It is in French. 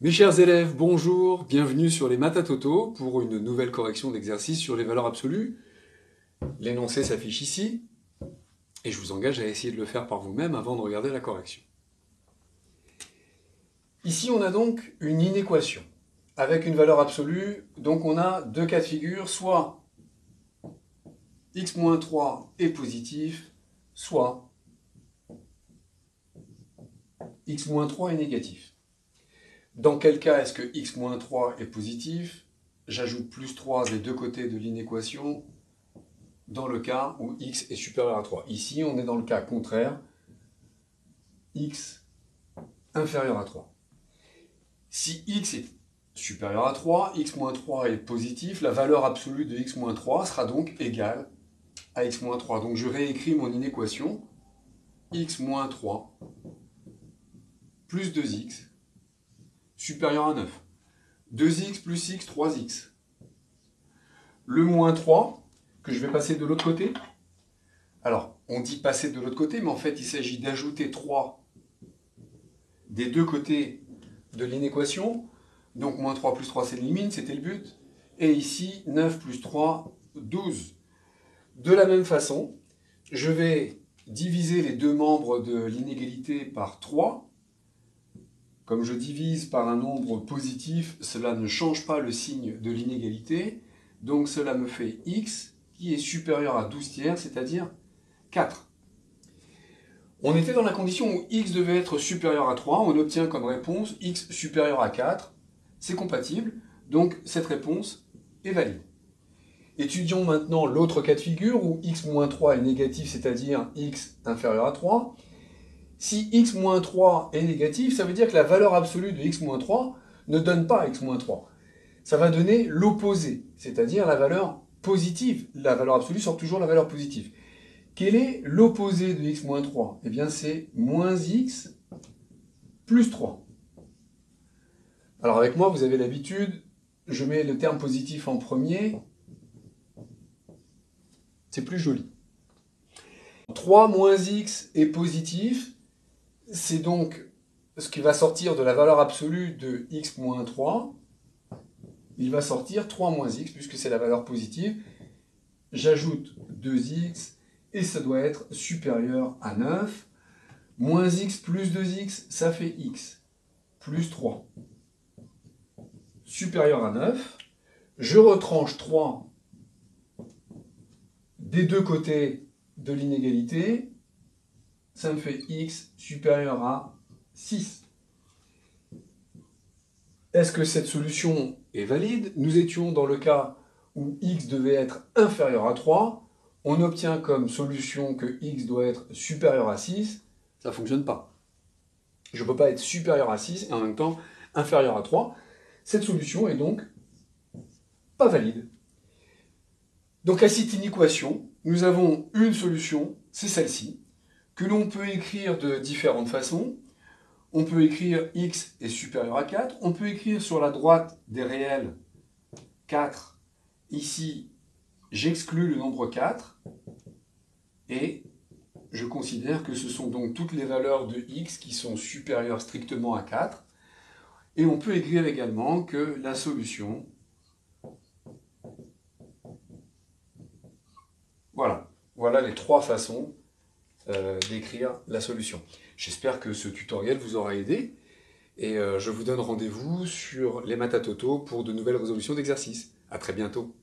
Mes chers élèves, bonjour, bienvenue sur les Maths à Toto pour une nouvelle correction d'exercice sur les valeurs absolues. L'énoncé s'affiche ici, et je vous engage à essayer de le faire par vous-même avant de regarder la correction. Ici, on a donc une inéquation avec une valeur absolue, donc on a deux cas de figure, soit x-3 est positif, soit x-3 est négatif. Dans quel cas est-ce que x-3 est positif? J'ajoute plus 3 des deux côtés de l'inéquation dans le cas où x est supérieur à 3. Ici, on est dans le cas contraire, x inférieur à 3. Si x est supérieur à 3, x-3 est positif, la valeur absolue de x-3 sera donc égale à x-3. Donc je réécris mon inéquation, x-3 plus 2x supérieur à 9. 2x plus x, 3x. Le moins 3, que je vais passer de l'autre côté. Alors, on dit passer de l'autre côté, mais en fait, il s'agit d'ajouter 3 des deux côtés de l'inéquation. Donc, moins 3 plus 3 s'élimine, c'était le but. Et ici, 9 plus 3, 12. De la même façon, je vais diviser les deux membres de l'inégalité par 3. Comme je divise par un nombre positif, cela ne change pas le signe de l'inégalité. Donc cela me fait x qui est supérieur à 12 tiers, c'est-à-dire 4. On était dans la condition où x devait être supérieur à 3. On obtient comme réponse x supérieur à 4. C'est compatible, donc cette réponse est valide. Étudions maintenant l'autre cas de figure où x-3 est négatif, c'est-à-dire x inférieur à 3. Si x-3 est négatif, ça veut dire que la valeur absolue de x-3 ne donne pas x-3. Ça va donner l'opposé, c'est-à-dire la valeur positive. La valeur absolue sort toujours la valeur positive. Quel est l'opposé de x-3? Eh bien, c'est moins x plus 3. Alors avec moi, vous avez l'habitude, je mets le terme positif en premier. C'est plus joli. 3 moins x est positif. C'est donc ce qui va sortir de la valeur absolue de x-3. Il va sortir 3 moins x, puisque c'est la valeur positive. J'ajoute 2x, et ça doit être supérieur à 9. Moins x plus 2x, ça fait x, plus 3. Supérieur à 9. Je retranche 3 des deux côtés de l'inégalité. Ça me fait x supérieur à 6. Est-ce que cette solution est valide? Nous étions dans le cas où x devait être inférieur à 3. On obtient comme solution que x doit être supérieur à 6. Ça ne fonctionne pas. Je ne peux pas être supérieur à 6 et en même temps inférieur à 3. Cette solution est donc pas valide. Donc à cette inéquation, nous avons une solution, c'est celle-ci, que l'on peut écrire de différentes façons. On peut écrire x est supérieur à 4. On peut écrire sur la droite des réels 4. Ici, j'exclus le nombre 4. Et je considère que ce sont donc toutes les valeurs de x qui sont supérieures strictement à 4. Et on peut écrire également que la solution... Voilà les trois façons d'écrire la solution. J'espère que ce tutoriel vous aura aidé. Et je vous donne rendez-vous sur les Maths à Toto pour de nouvelles résolutions d'exercices. À très bientôt.